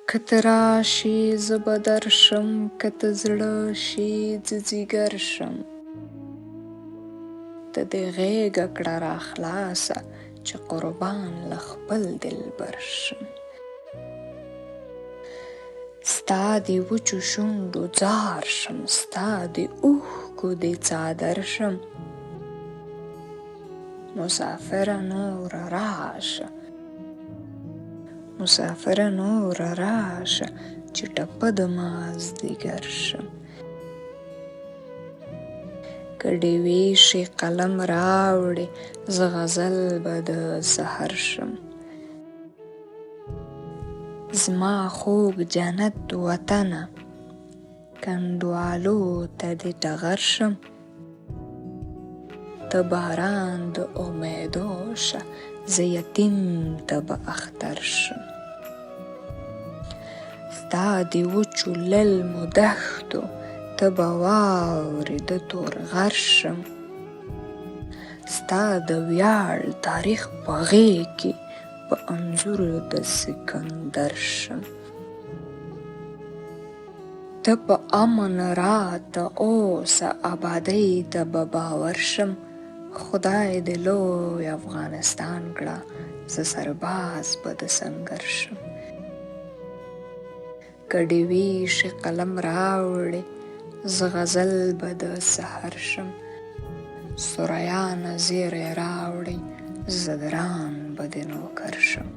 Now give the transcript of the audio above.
که ته راشې زه به درشم، که ته زړه شې زه ځيګر شم. ته دې غېږه کړه راخلاصه چې قربان له خپل دلبر شم. ستا د وچو شونډو ځار شم، ستا د اوښکو د څادر شم. مسافره نوره راشه، مسافره نوره راشه چې ټپه د مازدیګر شم. که ډېوې شي قلم راوړې زه غزل به د سحر شم. زما خوږ جنت وطنه کنډوالو ته دې ټغر شم. ته باران د امیدو شه زه یتیم ته به اختر شم. ستا د وچو للمو دښتو ته به واورې د تور غر شم. ستا د ویاړ تاریخ په غېږ کې په انځور د سکندر شم. ته په امن راته اوسه ابادۍ ته به باور شم. خدای دې لوی افغانستان کړه زه سرباز به د سنګر شم. که ډېوې شي قلم راوړې زه غزل به د سحر شم. سوریانه زیری راوړئ زه ګران به د نوکر شم.